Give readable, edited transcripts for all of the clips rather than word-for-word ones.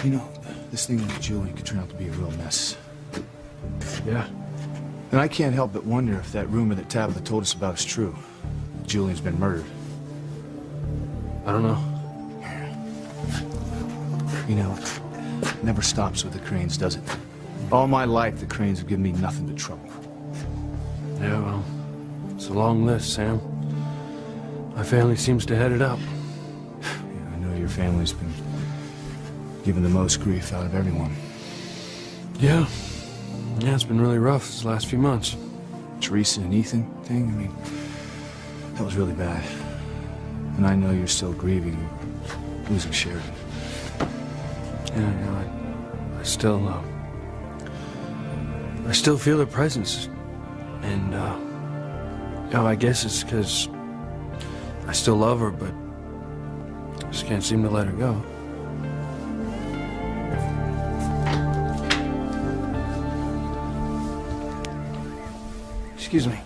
You know, this thing with Julian could turn out to be a real mess. Yeah. And I can't help but wonder if that rumor that Tabitha told us about is true. Julian's been murdered. I don't know. You know, it never stops with the Cranes, does it? All my life, the Cranes have given me nothing but trouble. Yeah, well, it's a long list, Sam. My family seems to head it up. Yeah, I know your family's been given the most grief out of everyone. Yeah. Yeah, it's been really rough this last few months. Teresa and Ethan thing, I mean, that was really bad. And I know you're still grieving losing Sheridan. Yeah, you know, I still feel her presence. And, you know, I guess it's because I still love her, but I just can't seem to let her go. Excuse me.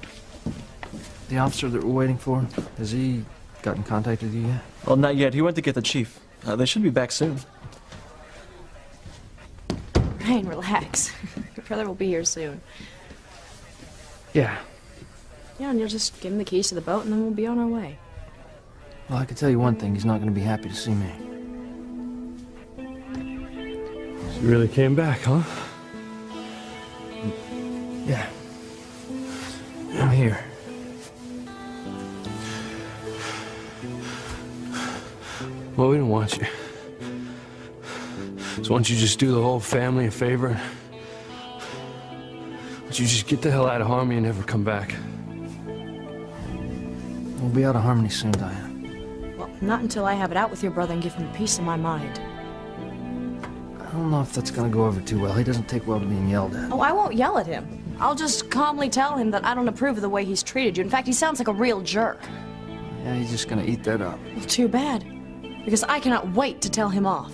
The officer that we're waiting for, has he gotten contact with you yet? Well, not yet. He went to get the chief. They should be back soon. Ryan, relax. Your brother will be here soon. Yeah. Yeah, and you'll just give him the keys to the boat and then we'll be on our way. Well, I can tell you one thing. He's not going to be happy to see me. She really came back, huh? Yeah. I'm here. Well, we don't want you. So why don't you just do the whole family a favor? Why don't you just get the hell out of Harmony and never come back? We'll be out of Harmony soon, Diane. Well, not until I have it out with your brother and give him a piece of my mind. I don't know if that's going to go over too well. He doesn't take well to being yelled at. Oh, I won't yell at him. I'll just calmly tell him that I don't approve of the way he's treated you. In fact, he sounds like a real jerk. Yeah, he's just going to eat that up. Well, too bad. Because I cannot wait to tell him off.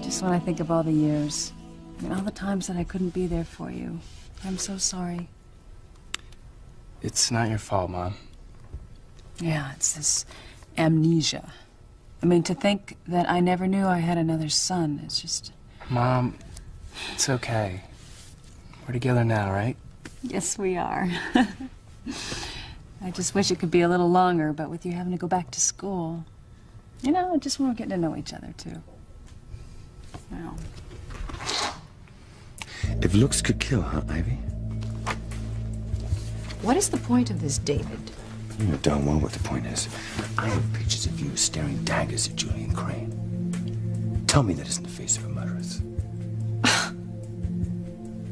Just when I think of all the years, and all the times that I couldn't be there for you, I'm so sorry. It's not your fault, Mom. Yeah, it's this amnesia. I mean, to think that I never knew I had another son, it's just... Mom, it's okay. We're together now, right? Yes, we are. I just wish it could be a little longer, but with you having to go back to school, you know, just we're getting to know each other, too. Well. If looks could kill, huh, Ivy? What is the point of this, David? You know darn well what the point is. I have pictures of you staring daggers at Julian Crane. Tell me that isn't the face of a murderess.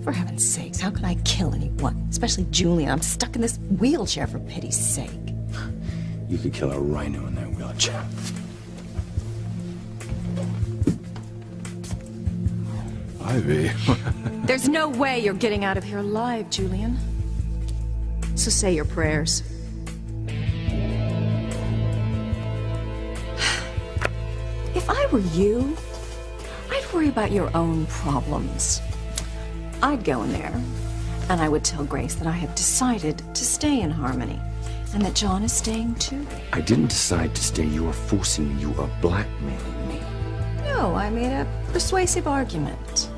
For heaven's sakes, how can I kill anyone? Especially Julian. I'm stuck in this wheelchair, for pity's sake. You could kill a rhino in that wheelchair. Ivy. There's no way you're getting out of here alive, Julian. So say your prayers. If I were you, I'd worry about your own problems. I'd go in there, and I would tell Grace that I have decided to stay in Harmony, and that John is staying too. I didn't decide to stay. You are forcing me. You are blackmailing me. No, I made a persuasive argument.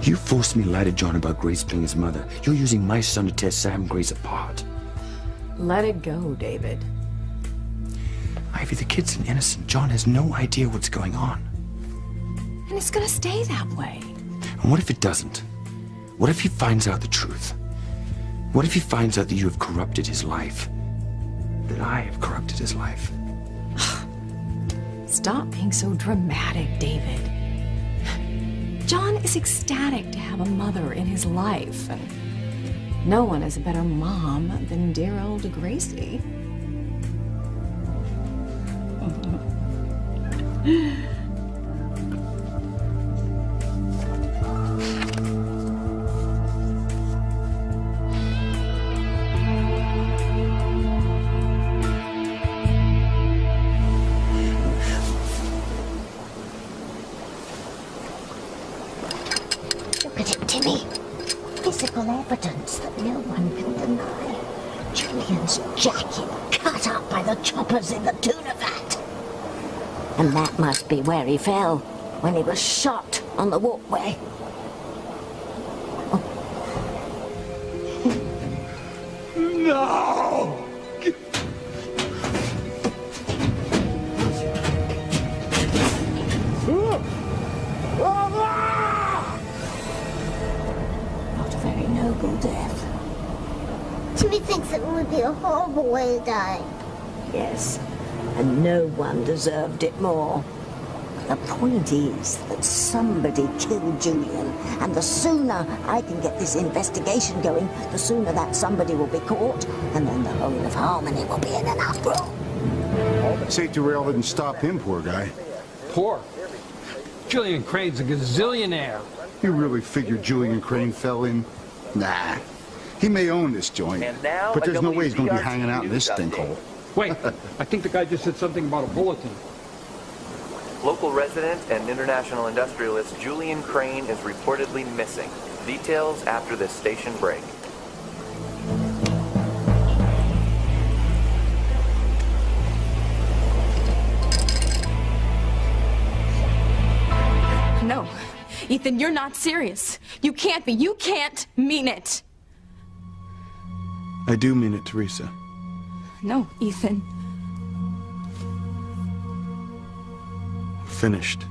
You forced me to lie to John about Grace being his mother. You're using my son to tear Sam and Grace apart. Let it go, David. Ivy, the kid's an innocent. John has no idea what's going on. And it's gonna stay that way. And what if it doesn't? What if he finds out the truth? What if he finds out that you have corrupted his life? That I have corrupted his life? Stop being so dramatic, David. John is ecstatic to have a mother in his life, and no one is a better mom than dear old Gracie. Look at it, Timmy. Physical evidence that no one can deny. Julian's jacket cut up by the choppers in the tuna vat. And that must be where he fell when he was shot on the walkway. No! Not a very noble death. Timmy thinks it would be a horrible way to die. Yes, and no one deserved it more. The point is that somebody killed Julian, and the sooner I can get this investigation going, the sooner that somebody will be caught, and then the whole of Harmony will be in an uproar. Safety rail didn't stop him, poor guy. Poor? Julian Crane's a gazillionaire. You really figure Julian Crane fell in? Nah. He may own this joint, but there's no way he's going to be hanging out in this stinkhole. Wait, I think the guy just said something about a bulletin. Local resident and international industrialist Julian Crane is reportedly missing. Details after this station break. No, Ethan, you're not serious. You can't be. You can't mean it. I do mean it, Teresa. No, Ethan. We're finished.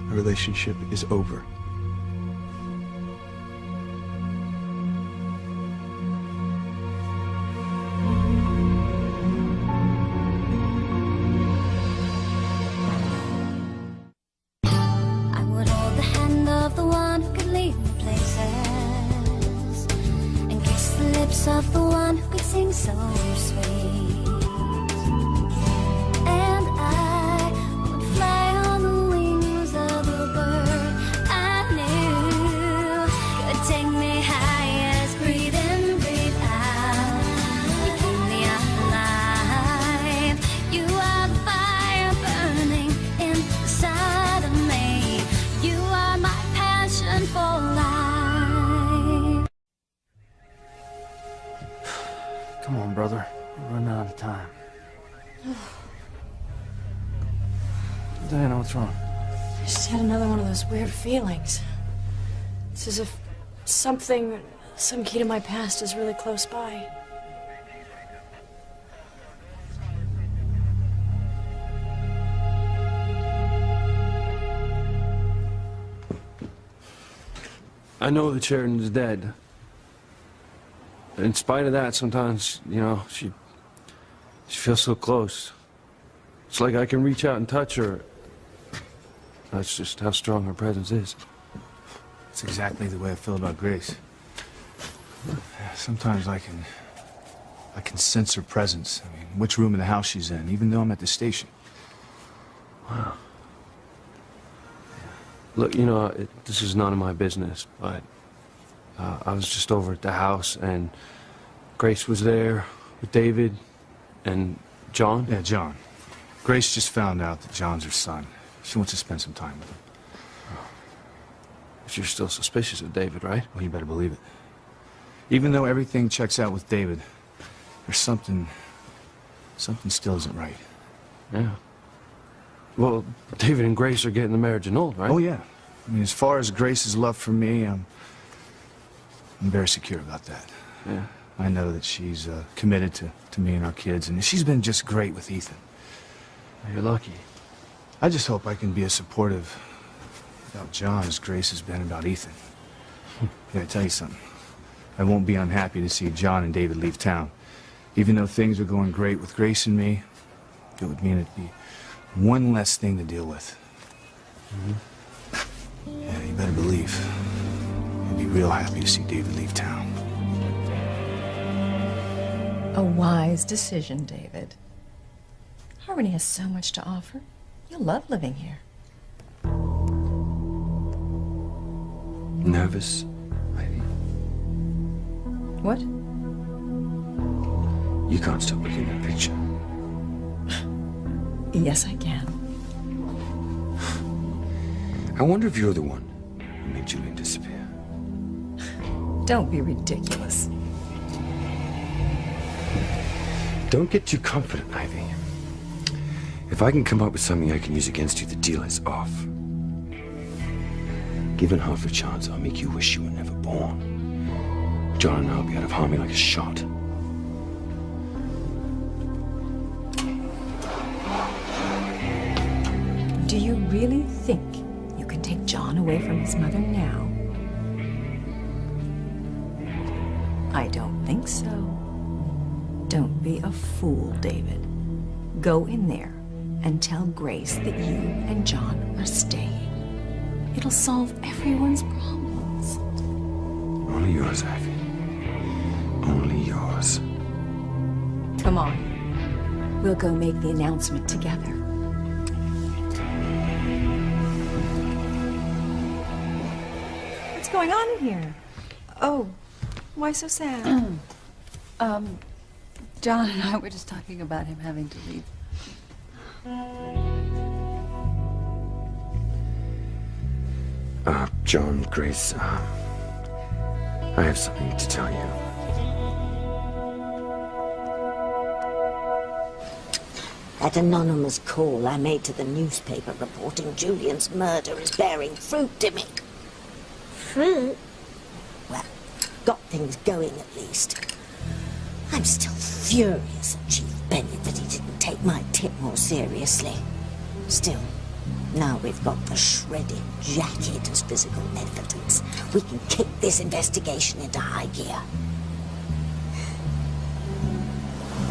Our relationship is over. I would hold the hand of the one who could lead me places, and kiss the lips of the one who could sing so sweet. And I would fly on the wings of a bird I knew could take me high as breathe in, breathe out. You keep me alive. You are the fire burning inside of me. You are my passion for life. Come on, brother. We're running out of time. Diana, what's wrong? I just had another one of those weird feelings. It's as if some key to my past is really close by. I know that Sheridan is dead. In spite of that, sometimes, you know, she feels so close. It's like I can reach out and touch her. That's just how strong her presence is. It's exactly the way I feel about Grace. Sometimes I can sense her presence. I mean, which room in the house she's in, even though I'm at the station. Wow. Look, you know, this is none of my business, but I was just over at the house, and Grace was there with David and John. Yeah, John. Grace just found out that John's her son. She wants to spend some time with him. But you're still suspicious of David, right? Well, you better believe it. Even though everything checks out with David, there's something still isn't right. Yeah. Well, David and Grace are getting the marriage annulled, right? Oh, yeah. I mean, as far as Grace's love for me, I'm very secure about that. Yeah. I know that she's committed to me and our kids, and she's been just great with Ethan. You're lucky. I just hope I can be as supportive about John as Grace has been about Ethan. Yeah, I tell you something. I won't be unhappy to see John and David leave town. Even though things are going great with Grace and me, it would mean it'd be one less thing to deal with. Mm-hmm. Yeah, you better believe. I'd be real happy to see David leave town. A wise decision, David. Harmony has so much to offer. You'll love living here. Nervous, Ivy? What? You can't stop looking at that picture. Yes, I can. I wonder if you're the one who made Julian disappear. Don't be ridiculous. Don't get too confident, Ivy. If I can come up with something I can use against you, the deal is off. Given half a chance, I'll make you wish you were never born. John and I'll be out of harmony like a shot. Do you really think you can take John away from his mother now? I don't think so. Don't be a fool, David. Go in there and tell Grace that you and John are staying. It'll solve everyone's problems. Only yours, Ivy. Only yours. Come on. We'll go make the announcement together. What's going on in here? Oh, why so sad? John and I were just talking about him having to leave. John, Grace, I have something to tell you. That anonymous call I made to the newspaper reporting Julian's murder is bearing fruit to me. Fruit? Well, got things going at least. I'm still furious at Chief Bennett that he didn't take my tip more seriously. Still, now we've got the shredded jacket as physical evidence, we can kick this investigation into high gear.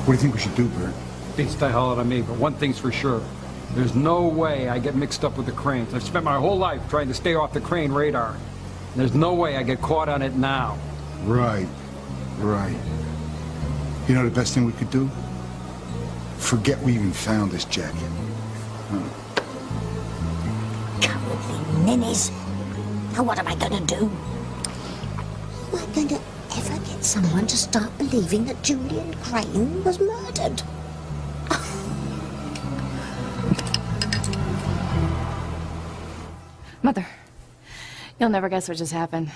What do you think we should do, Bert? Beats the hell out of me, but one thing's for sure. There's no way I get mixed up with the Cranes. I've spent my whole life trying to stay off the Crane radar. There's no way I get caught on it now. Right. You know the best thing we could do? Forget we even found this jacket. Cowardly ninnies. Now what am I gonna do? Am I gonna ever get someone to start believing that Julian Crane was murdered? Mother, you'll never guess what just happened.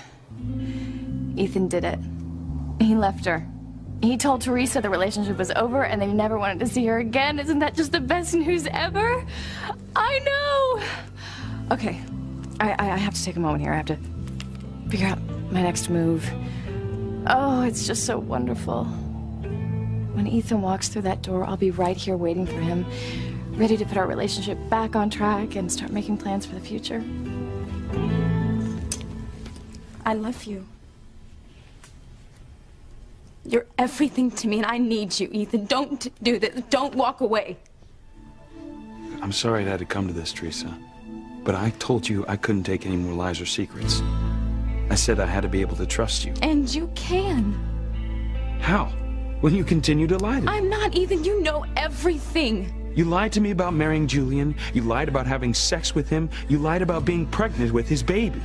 Ethan did it. He left her. He told Teresa the relationship was over and that he never wanted to see her again. Isn't that just the best news ever? I know! Okay, I have to take a moment here. I have to figure out my next move. Oh, it's just so wonderful. When Ethan walks through that door, I'll be right here waiting for him, ready to put our relationship back on track and start making plans for the future. I love you. You're everything to me, and I need you, Ethan. Don't do this. Don't walk away. I'm sorry it had to come to this, Teresa. But I told you I couldn't take any more lies or secrets. I said I had to be able to trust you. And you can. How? When you continue to lie to me. I'm not, Ethan. You know everything. You lied to me about marrying Julian. You lied about having sex with him. You lied about being pregnant with his baby.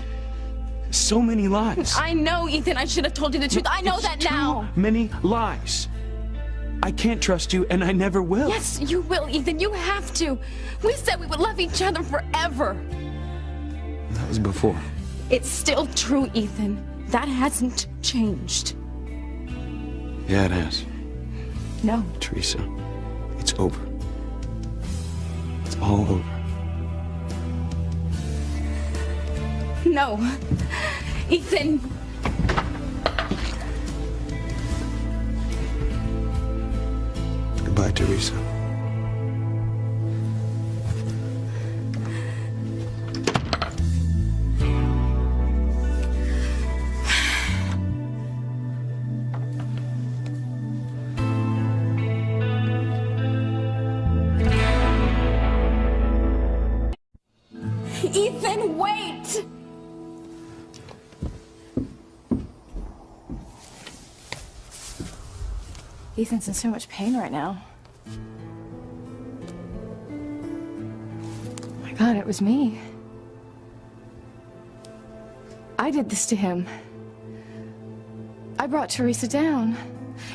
So many lies. I know, Ethan. I should have told you the truth. I know that now. Too many lies. I can't trust you, and I never will. Yes, you will, Ethan. You have to. We said we would love each other forever. That was before. It's still true, Ethan. That hasn't changed. Yeah, it has. No. Teresa, it's over. It's all over. No. Ethan. Goodbye, Teresa. Ethan, wait! Ethan's in so much pain right now. Oh my God, it was me. I did this to him. I brought Teresa down.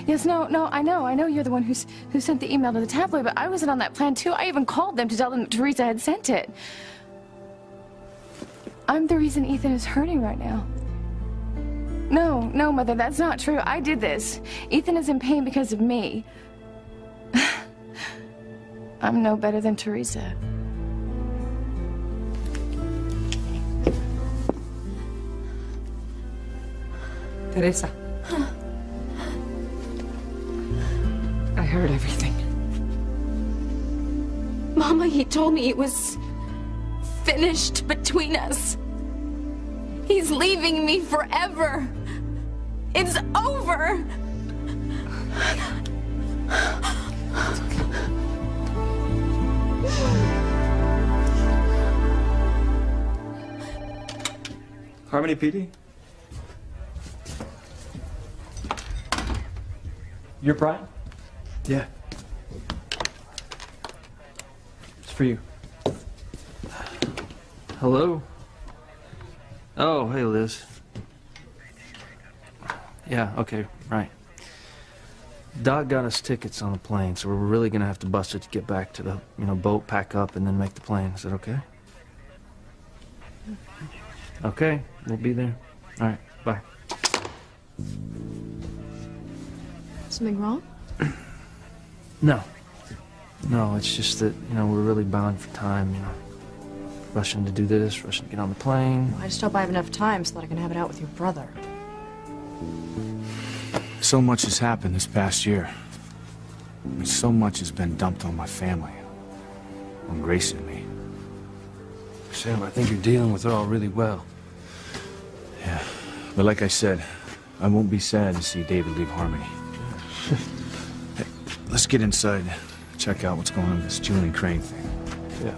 Yes, no, I know you're the one who sent the email to the tabloid, but I wasn't on that plan too. I even called them to tell them that Teresa had sent it. I'm the reason Ethan is hurting right now. No, Mother, that's not true. I did this. Ethan is in pain because of me. I'm no better than Teresa. Teresa. I heard everything. Mama, he told me it was finished between us. He's leaving me forever. It's over. Harmony PD? You're Brian? Yeah. It's for you. Hello? Oh, hey, Liz. Yeah, okay, right. Doc got us tickets on the plane, so we're really gonna have to bust it to get back to the, boat, pack up, and then make the plane. Is that okay? Okay, we'll be there. All right, bye. Something wrong? No. No, it's just that, we're really bound for time, Rushing to do this, rushing to get on the plane. I just hope I have enough time so that I can have it out with your brother. So much has happened this past year. So much has been dumped on my family. On Grace and me. Sam, I think you're dealing with it all really well. Yeah, but like I said, I won't be sad to see David leave Harmony. Hey, let's get inside, check out what's going on with this Julian Crane thing. Yeah.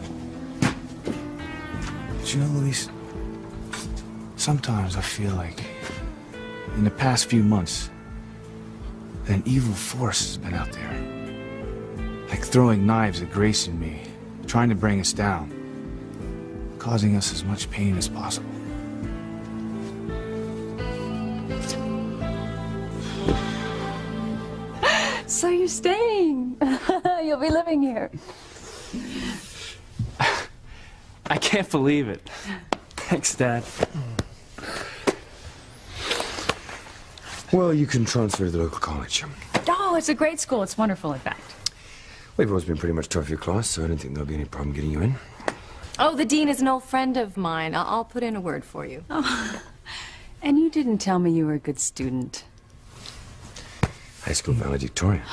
But you know, Luis, sometimes I feel like in the past few months, an evil force has been out there. Like throwing knives at Grace and me, trying to bring us down, causing us as much pain as possible. So you're staying. You'll be living here. I can't believe it. Thanks, Dad. Well, you can transfer to the local college. Oh, it's a great school. It's wonderful, in fact. Well, everyone's been pretty much top of your class, so I don't think there'll be any problem getting you in. Oh, the dean is an old friend of mine. I'll put in a word for you. Oh, and you didn't tell me you were a good student. High school valedictorian.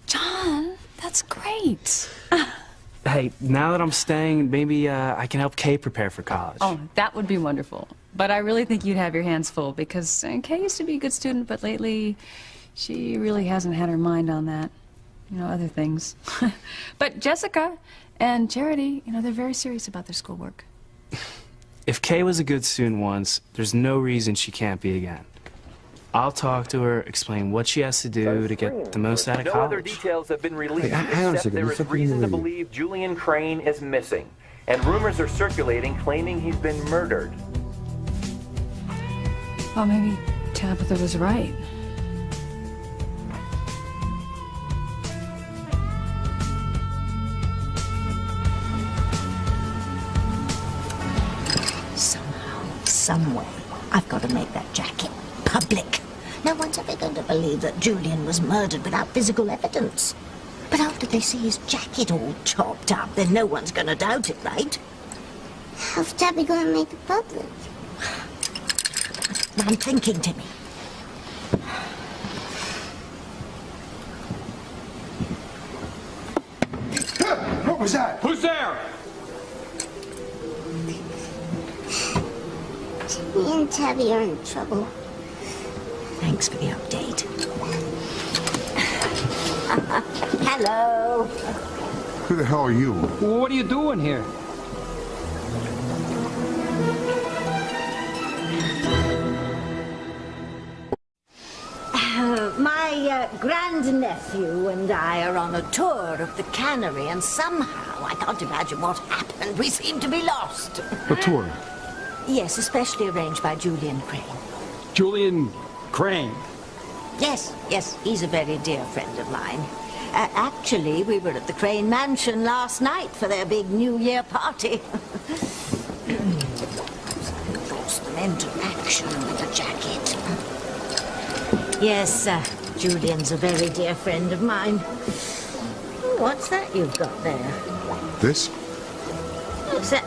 John, that's great. Hey, now that I'm staying, maybe I can help Kay prepare for college. Oh, that would be wonderful. But I really think you'd have your hands full because Kay used to be a good student, but lately she really hasn't had her mind on that. Other things. But Jessica and Charity, they're very serious about their schoolwork. If Kay was a good student once, there's no reason she can't be again. I'll talk to her, explain what she has to do to get the most out of No college. other details have been released, Hey, hang on a except second. there There's is something reason to in the- believe Julian Crane is missing, and rumors are circulating claiming he's been murdered. Well, maybe Tabitha was right. Somehow, someway, I've got to make that jacket public. No one's ever going to believe that Julian was murdered without physical evidence. But after they see his jacket all chopped up, then no one's going to doubt it, right? How's Debbie going to make it public? I'm thinking, Timmy. What was that? Who's there? Me and Tabby are in trouble. Thanks for the update. Hello. Who the hell are you? What are you doing here? My grandnephew and I are on a tour of the cannery, and somehow, I can't imagine what happened, we seem to be lost. A tour. Yes, especially arranged by Julian Crane. Julian Crane. Yes, he's a very dear friend of mine. Actually, we were at the Crane Mansion last night for their big New Year party. Force them into action with a jacket. Yes, Julian's a very dear friend of mine. What's that you've got there? This? What's that?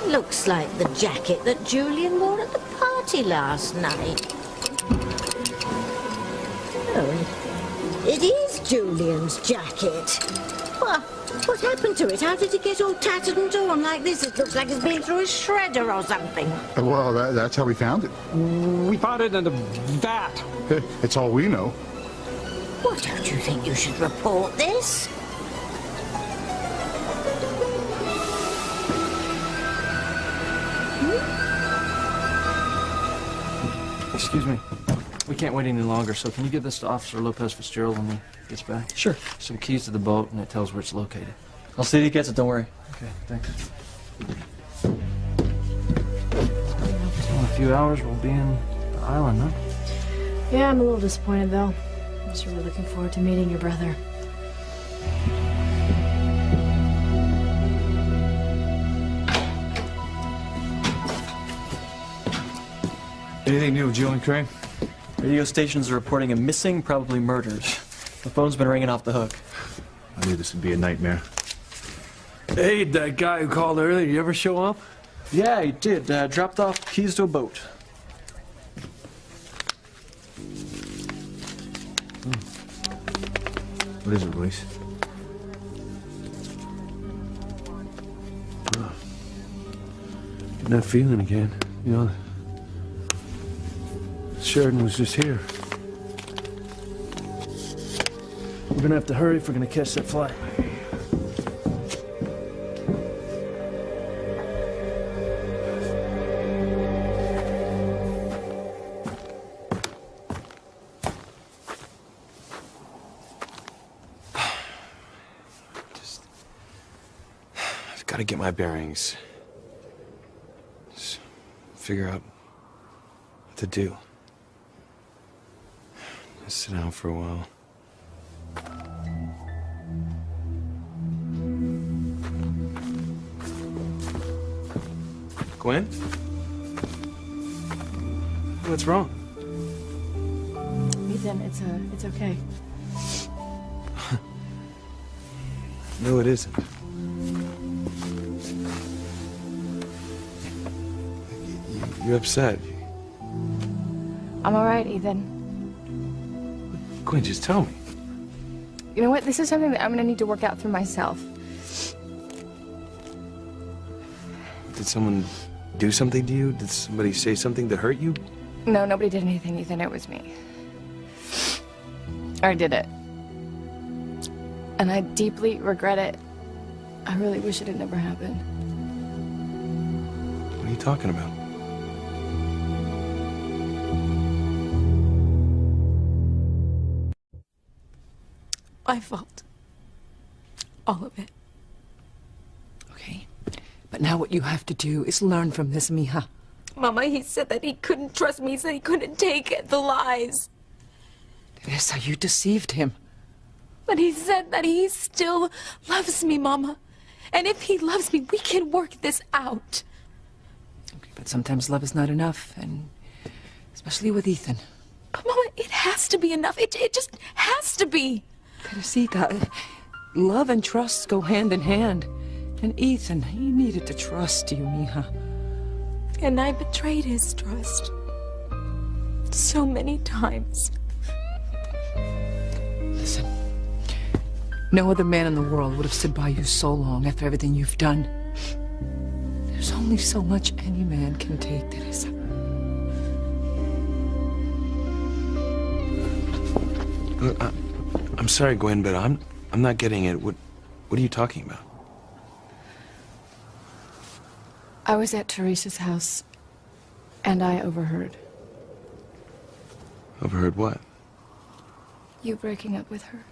Looks like the jacket that Julian wore at the party last night. Oh, it is Julian's jacket. What happened to it? How did it get all tattered and torn like this? It looks like it's been through a shredder or something. Well, that's how we found it. We found it in the vat. It's all we know. Well, don't you think you should report this? Excuse me. We can't wait any longer, so can you give this to Officer Lopez Fitzgerald when he gets back? Sure. Some keys to the boat, and it tells where it's located. I'll see that he gets it, don't worry. Okay, thanks. So in a few hours, we'll be in the island, huh? Yeah, I'm a little disappointed, though. I'm sure we're looking forward to meeting your brother. Anything new with Julian Crane? Radio stations are reporting him missing, probably murdered. The phone's been ringing off the hook. I knew this would be a nightmare. Hey, that guy who called earlier, you ever show up? Yeah, he did. Dropped off keys to a boat. What is it, Luis? Getting that feeling again. You know, Sheridan was just here. We're gonna have to hurry if we're gonna catch that flight. I've got to get my bearings. Just figure out what to do. Just sit down for a while. Gwen? What's wrong? Ethan, it's okay. No, it isn't. You're upset. I'm all right, Ethan. Gwen, just tell me. You know what? This is something that I'm gonna need to work out through myself. Did someone do something to you? Did somebody say something that hurt you? No, nobody did anything, Ethan. It was me. I did it. And I deeply regret it. I really wish it had never happened. What are you talking about? My fault. All of it. Okay. But now what you have to do is learn from this, mija. Mama, he said that he couldn't trust me. He said he couldn't take the lies. Teresa, you deceived him. But he said that he still loves me, Mama. And if he loves me, we can work this out. Okay, but sometimes love is not enough, and especially with Ethan. But Mama, it has to be enough. It just has to be. Teresita, love and trust go hand in hand. And Ethan, he needed to trust you, mija. And I betrayed his trust. So many times. Listen, no other man in the world would have stood by you so long after everything you've done. There's only so much any man can take, Teresa. Look, I'm sorry, Gwen, but I'm not getting it. What are you talking about? I was at Teresa's house, and I overheard. Overheard what? You breaking up with her.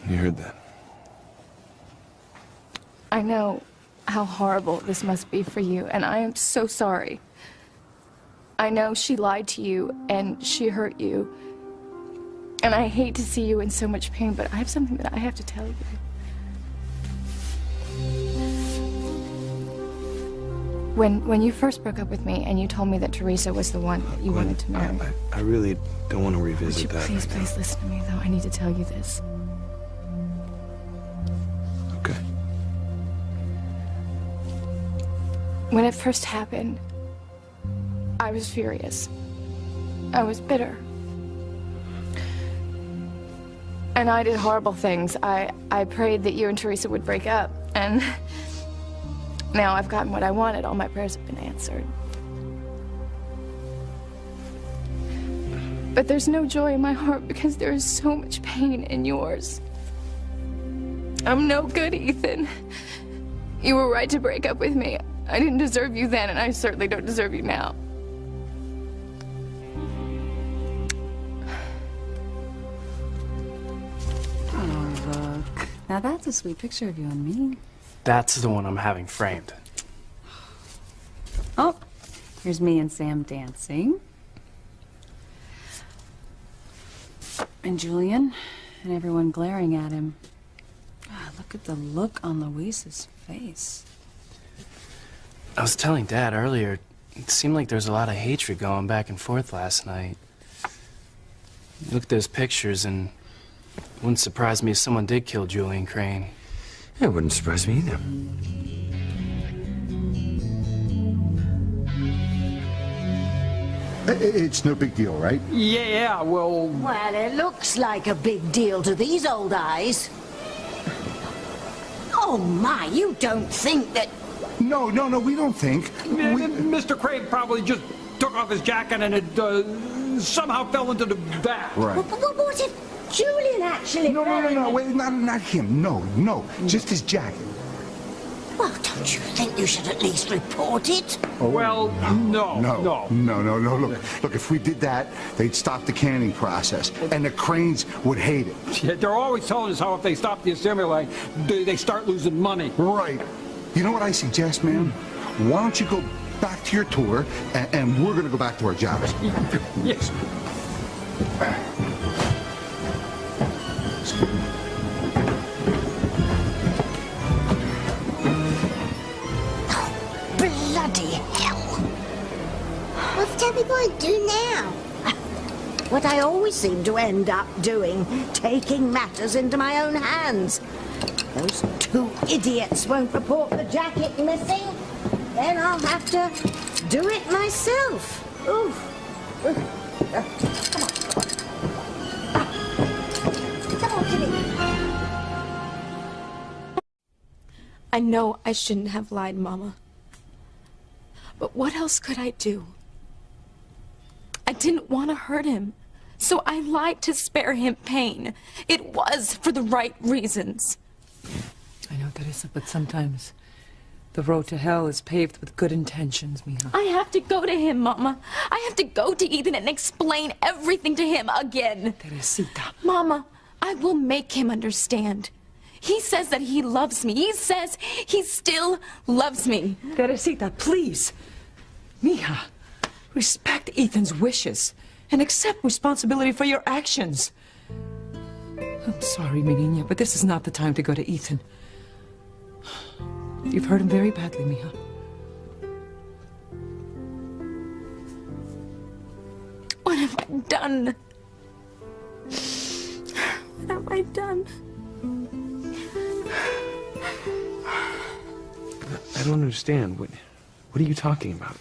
You heard that. I know how horrible this must be for you, and I am so sorry. I know she lied to you, and she hurt you. And I hate to see you in so much pain, but I have something that I have to tell you. When you first broke up with me and you told me that Teresa was the one that you wanted to marry. I really don't want to Would revisit you that. please listen to me, though? I need to tell you this. Okay. When it first happened, I was furious. I was bitter. And I did horrible things. I prayed that you and Teresa would break up, and now I've gotten what I wanted. All my prayers have been answered. But there's no joy in my heart because there is so much pain in yours. I'm no good, Ethan. You were right to break up with me. I didn't deserve you then, and I certainly don't deserve you now. Oh, look. Now that's a sweet picture of you and me. That's the one I'm having framed. Oh, here's me and Sam dancing. And Julian, and everyone glaring at him. Ah, look at the look on Luis's face. I was telling Dad earlier, it seemed like there was a lot of hatred going back and forth last night. Look at those pictures, and it wouldn't surprise me if someone did kill Julian Crane. It wouldn't surprise me either. It's no big deal, right? Yeah, well... Well, it looks like a big deal to these old eyes. Oh, my, you don't think that... No, we don't think. Mr. Crane probably just took off his jacket and it somehow fell into the bath. Right. What if Julian actually... No, wait, not him. No, just his jacket. Well, don't you think you should at least report it? Oh, well, no. Look, if we did that, they'd stop the canning process, and the Cranes would hate it. Yeah, they're always telling us how if they stop the assembly, they start losing money. Right. You know what I suggest, man? Why don't you go back to your tour, and we're going to go back to our jobs. Yes. Bloody hell. What's Debbie going to do now? What I always seem to end up doing, taking matters into my own hands. Those two idiots won't report the jacket missing. Then I'll have to do it myself. Oof. Come on, Kitty. I know I shouldn't have lied, Mama. But what else could I do? I didn't want to hurt him, so I lied to spare him pain. It was for the right reasons. I know, Teresa, but sometimes the road to hell is paved with good intentions, Mija. I have to go to him, Mama. I have to go to Ethan and explain everything to him again. Teresita. Mama, I will make him understand. He says that he loves me. He says he still loves me. Teresita, please. Mija, respect Ethan's wishes and accept responsibility for your actions. I'm sorry, mi niña, but this is not the time to go to Ethan. You've hurt him very badly, Mija. What have I done? What have I done? I don't understand. What are you talking about?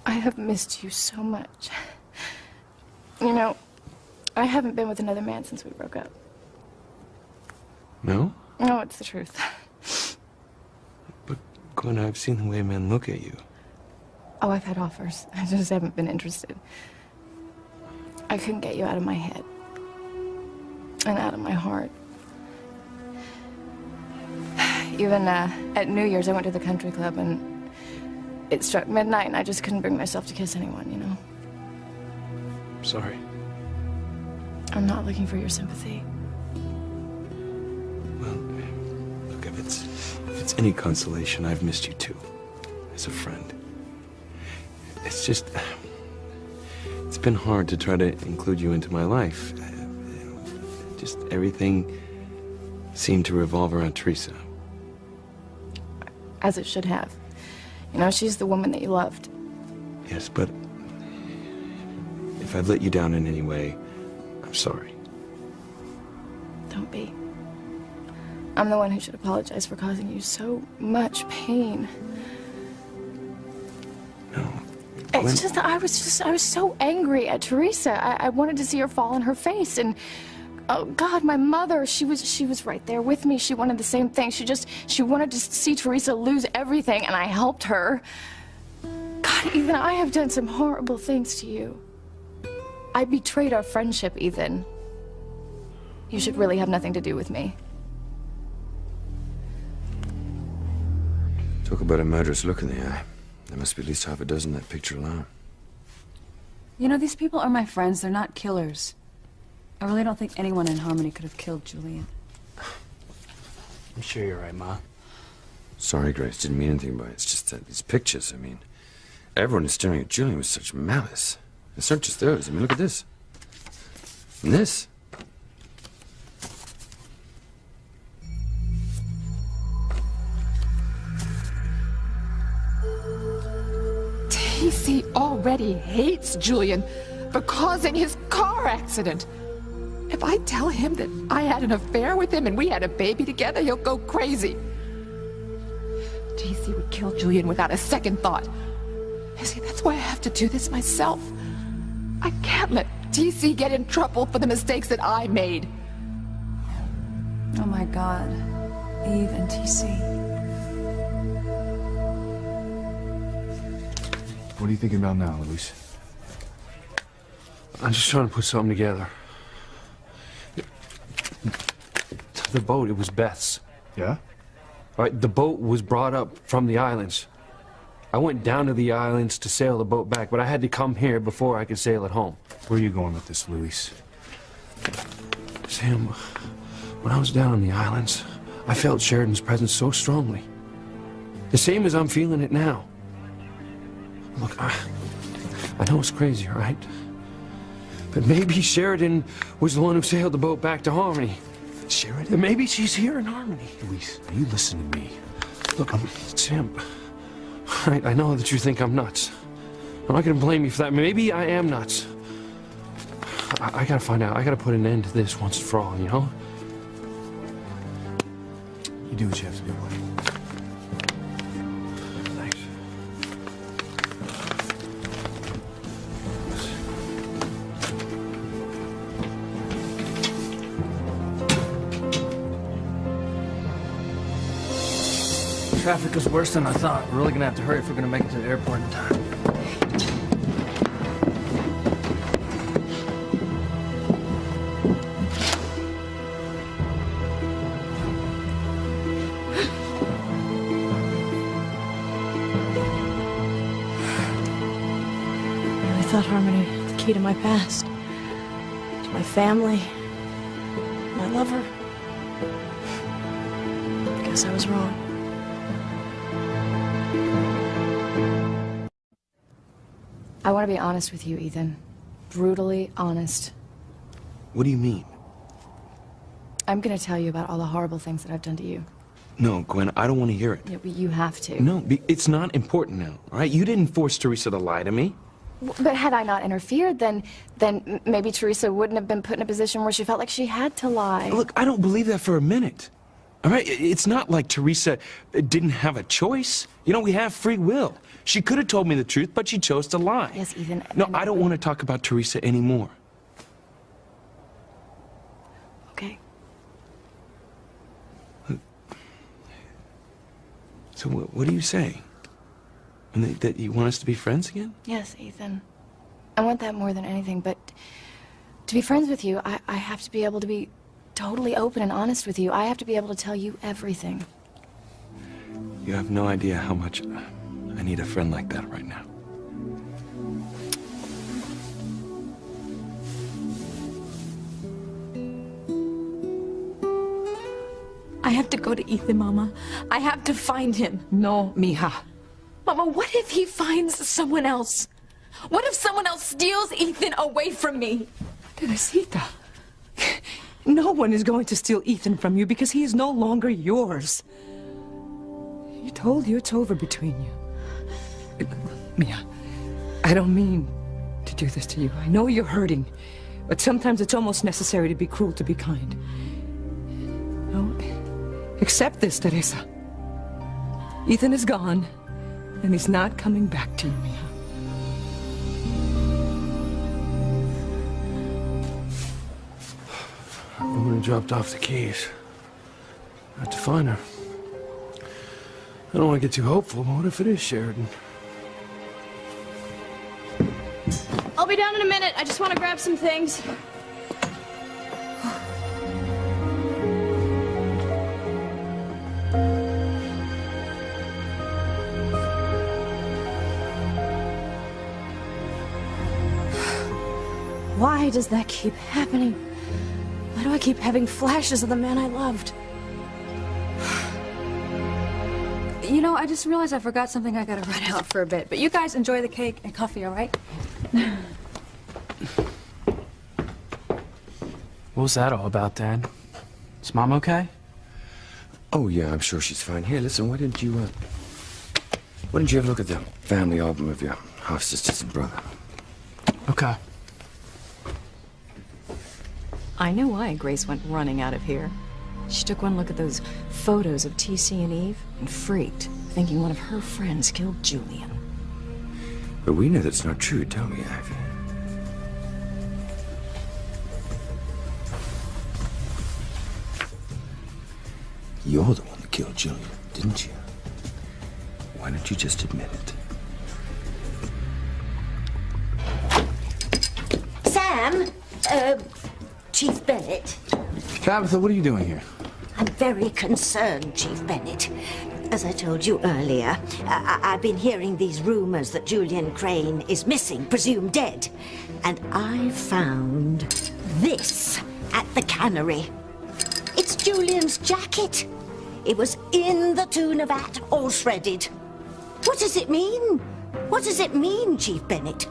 I have missed you so much. You know, I haven't been with another man since we broke up. No? No, it's the truth. But, Gwen, I've seen the way men look at you. Oh, I've had offers. I just haven't been interested. I couldn't get you out of my head. And out of my heart. Even at New Year's, I went to the country club and it struck midnight and I just couldn't bring myself to kiss anyone, you know? Sorry. I'm not looking for your sympathy. Well, look, if it's any consolation, I've missed you too, as a friend. It's just, it's been hard to try to include you into my life. Just everything seemed to revolve around Teresa. as it should have. You know, she's the woman that you loved. Yes, but if I've let you down in any way, I'm sorry. Don't be. I'm the one who should apologize for causing you so much pain. No. It's just that I was so angry at Teresa. I wanted to see her fall on her face, and oh God, my mother, she was right there with me. She wanted the same thing. She wanted to see Teresa lose everything, and I helped her. God, Ethan, I have done some horrible things to you. I betrayed our friendship, Ethan. You should really have nothing to do with me. Talk about a murderous look in the eye. There must be at least half a dozen in that picture alone. You know, these people are my friends. They're not killers. I really don't think anyone in Harmony could have killed Julian. I'm sure you're right, Ma. Sorry, Grace. Didn't mean anything by it. It's just that these pictures, I mean, everyone is staring at Julian with such malice. It's not just those. I mean, look at this. And this. T.C. already hates Julian for causing his car accident. If I tell him that I had an affair with him and we had a baby together, he'll go crazy. T.C. would kill Julian without a second thought. You see, that's why I have to do this myself. I can't let T.C. get in trouble for the mistakes that I made. Oh my God. Eve and T.C. What are you thinking about now, Luis? I'm just trying to put something together. The boat, it was Beth's. Yeah? All right, the boat was brought up from the islands. I went down to the islands to sail the boat back, but I had to come here before I could sail it home. Where are you going with this, Luis? Sam, when I was down on the islands, I felt Sheridan's presence so strongly. The same as I'm feeling it now. Look, I know it's crazy, all right? But maybe Sheridan was the one who sailed the boat back to Harmony. Sheridan? And maybe she's here in Harmony. Luis, you listen to me. Look, Sam, I know that you think I'm nuts. I'm not going to blame you for that. Maybe I am nuts. I got to find out. I got to put an end to this once and for all, you know? You do what you have to do, buddy. Thanks. Traffic is worse than I thought. We're really gonna have to hurry if we're gonna make it to the airport in time. I thought Harmony was the key to my past, to my family, my lover. I guess I was wrong. I want to be honest with you, Ethan. Brutally honest. What do you mean? I'm going to tell you about all the horrible things that I've done to you. No, Gwen, I don't want to hear it. Yeah, but you have to. No, it's not important now, all right? You didn't force Teresa to lie to me. But had I not interfered, then maybe Teresa wouldn't have been put in a position where she felt like she had to lie. Look, I don't believe that for a minute. All right? It's not like Teresa didn't have a choice. You know, we have free will. She could have told me the truth, but she chose to lie. Yes, Ethan. No, I don't want to talk about Teresa anymore. Okay. So what do you say? And that you want us to be friends again? Yes, Ethan. I want that more than anything, but to be friends with you, I have to be able to be totally open and honest with you. I have to be able to tell you everything. You have no idea how much I need a friend like that right now. I have to go to Ethan, Mama. I have to find him. No, mija. Mama, what if he finds someone else? What if someone else steals Ethan away from me? Teresita, no one is going to steal Ethan from you because he is no longer yours. already told you it's over between you. Mia, I don't mean to do this to you. I know you're hurting, but sometimes it's almost necessary to be cruel to be kind. No, accept this, Teresa. Ethan is gone, and he's not coming back to you, Mia. I'm gonna dropped off the keys. I have to find her. I don't want to get too hopeful, but what if it is Sheridan? I'll be down in a minute. I just want to grab some things. Why does that keep happening? Why do I keep having flashes of the man I loved? You know, I just realized I forgot something. I gotta run out for a bit. But you guys enjoy the cake and coffee, all right? What was that all about, Dad? Is Mom okay? Oh, yeah, I'm sure she's fine. Here, listen, why didn't you have a look at the family album of your half sisters and brother? Okay. I know why Grace went running out of here. She took one look at those photos of TC and Eve and freaked, thinking one of her friends killed Julian. But we know that's not true, don't we, Ivy? You're the one that killed Julian, didn't you? Why don't you just admit it? Sam, Chief Bennett. Tabitha, what are you doing here? I'm very concerned, Chief Bennett. As I told you earlier, I've been hearing these rumors that Julian Crane is missing, presumed dead. And I found this at the cannery. It's Julian's jacket. It was in the tuna vat, all shredded. What does it mean? What does it mean, Chief Bennett?